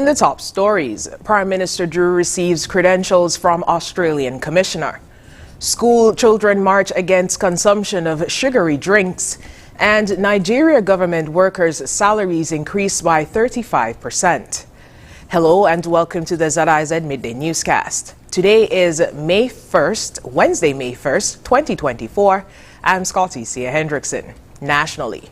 In the top stories, Prime Minister Drew receives credentials from Australian Commissioner. School children march against consumption of sugary drinks, and Nigeria government workers' salaries increased by 35%. Hello and welcome to the ZIZ Midday newscast. Today is Wednesday, May 1st, 2024. I'm Scotty Sia Hendrickson. Nationally,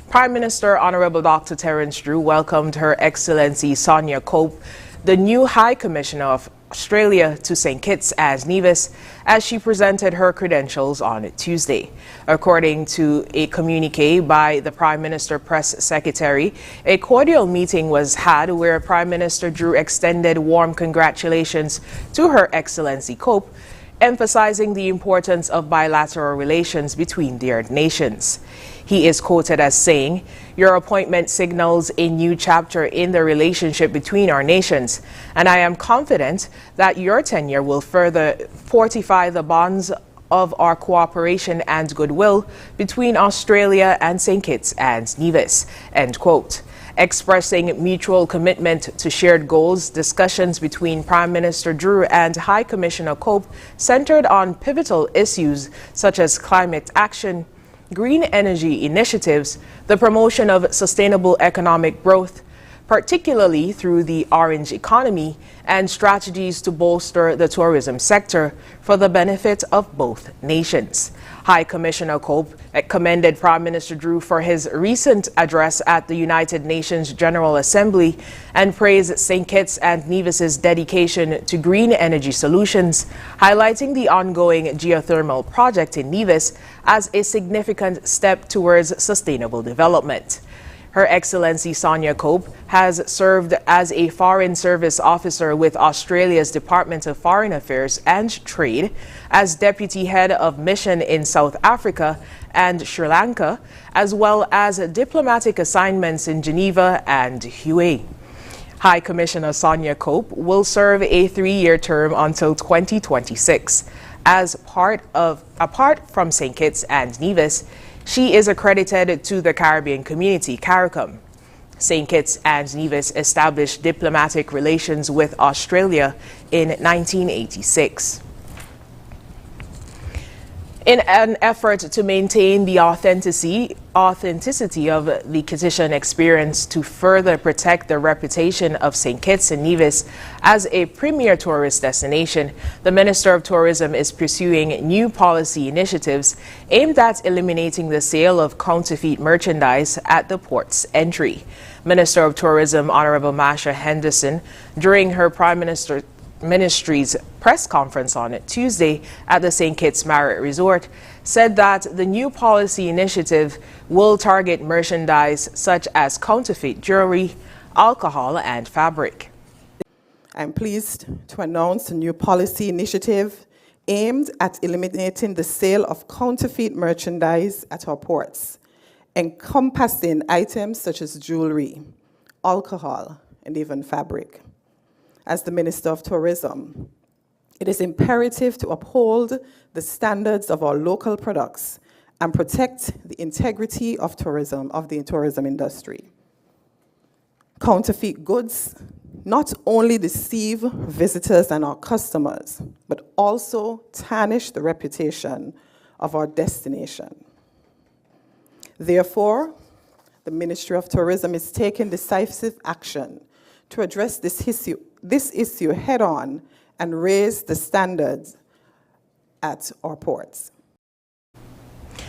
Prime Minister Honorable Dr. Terence Drew welcomed Her Excellency Sonia Cope, the new High Commissioner of Australia, to St. Kitts and Nevis as she presented her credentials on Tuesday. According to a communique by the Prime Minister Press Secretary, a cordial meeting was had where Prime Minister Drew extended warm congratulations to Her Excellency Cope, emphasizing the importance of bilateral relations between their nations. He is quoted as saying, "Your appointment signals a new chapter in the relationship between our nations, and I am confident that your tenure will further fortify the bonds of our cooperation and goodwill between Australia and St. Kitts and Nevis." End quote. Expressing mutual commitment to shared goals, discussions between Prime Minister Drew and High Commissioner Cope centered on pivotal issues such as climate action, green energy initiatives, the promotion of sustainable economic growth, particularly through the orange economy, and strategies to bolster the tourism sector for the benefit of both nations. High Commissioner Cope commended Prime Minister Drew for his recent address at the United Nations General Assembly and praised St. Kitts and Nevis's dedication to green energy solutions, highlighting the ongoing geothermal project in Nevis as a significant step towards sustainable development. Her Excellency Sonia Cope has served as a Foreign Service Officer with Australia's Department of Foreign Affairs and Trade, as Deputy Head of Mission in South Africa and Sri Lanka, as well as diplomatic assignments in Geneva and Hue. High Commissioner Sonia Cope will serve a 3-year term until 2026. Apart from St. Kitts and Nevis, she is accredited to the Caribbean Community, CARICOM. St. Kitts and Nevis established diplomatic relations with Australia in 1986. In an effort to maintain the authenticity of the Kittitian experience to further protect the reputation of St. Kitts and Nevis as a premier tourist destination, the Minister of Tourism is pursuing new policy initiatives aimed at eliminating the sale of counterfeit merchandise at the port's entry. Minister of Tourism Honorable Masha Henderson, during her Ministry's press conference on Tuesday at the St. Kitts Marriott Resort, said that the new policy initiative will target merchandise such as counterfeit jewelry, alcohol, and fabric. I'm pleased to announce a new policy initiative aimed at eliminating the sale of counterfeit merchandise at our ports, encompassing items such as jewelry, alcohol, and even fabric. As the Minister of Tourism, it is imperative to uphold the standards of our local products and protect the integrity of the tourism industry. Counterfeit goods not only deceive visitors and our customers, but also tarnish the reputation of our destination. Therefore, the Ministry of Tourism is taking decisive action to address this issue head-on and raise the standards at our ports.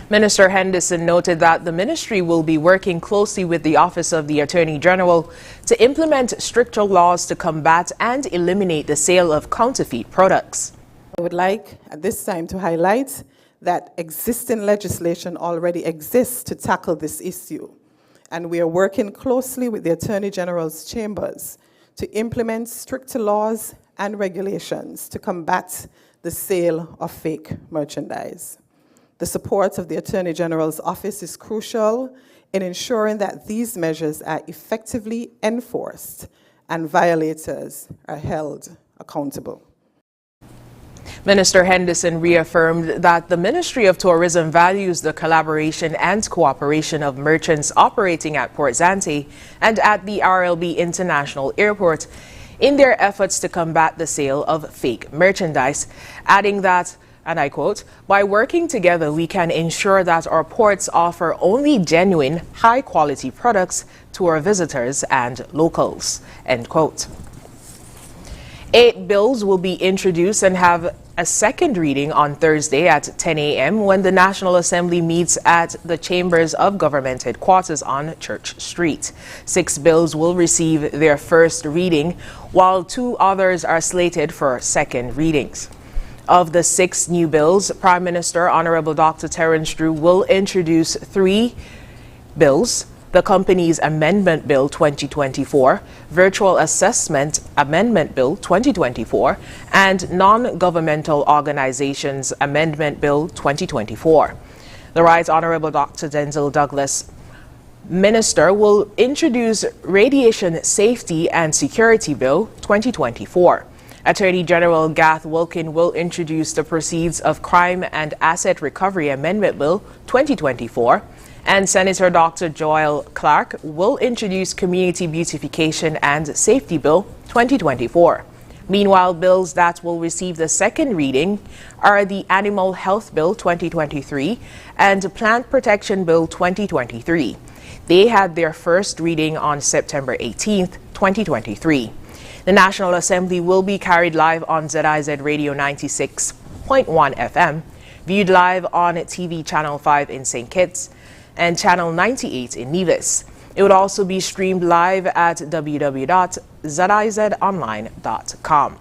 Minister Henderson noted that the ministry will be working closely with the Office of the Attorney General to implement stricter laws to combat and eliminate the sale of counterfeit products. I would like at this time to highlight that existing legislation already exists to tackle this issue, and we are working closely with the Attorney General's chambers to implement stricter laws and regulations to combat the sale of fake merchandise. The support of the Attorney General's office is crucial in ensuring that these measures are effectively enforced and violators are held accountable. Minister Henderson reaffirmed that the Ministry of Tourism values the collaboration and cooperation of merchants operating at Port Zante and at the RLB International Airport in their efforts to combat the sale of fake merchandise, adding that, and I quote, "By working together, we can ensure that our ports offer only genuine, high-quality products to our visitors and locals," end quote. 8 bills will be introduced and have a second reading on Thursday at 10 a.m. when the National Assembly meets at the Chambers of Government headquarters on Church Street. 6 bills will receive their first reading, while 2 others are slated for second readings. Of the 6 new bills, Prime Minister Honorable Dr. Terence Drew will introduce 3 bills: the Companies Amendment Bill 2024, Virtual Assessment Amendment Bill 2024, and Non-Governmental Organizations Amendment Bill 2024. The Right Honorable Dr. Denzel Douglas, Minister, will introduce Radiation Safety and Security Bill 2024. Attorney General Garth Wilkin will introduce the Proceeds of Crime and Asset Recovery Amendment Bill 2024. And Senator Dr. Joel Clark will introduce Community Beautification and Safety Bill 2024. Meanwhile, bills that will receive the second reading are the Animal Health Bill 2023 and Plant Protection Bill 2023. They had their first reading on September 18th, 2023. The National Assembly will be carried live on ZIZ Radio 96.1 FM, viewed live on TV Channel 5 in St. Kitts, and Channel 98 in Nevis. It would also be streamed live at www.zizonline.com.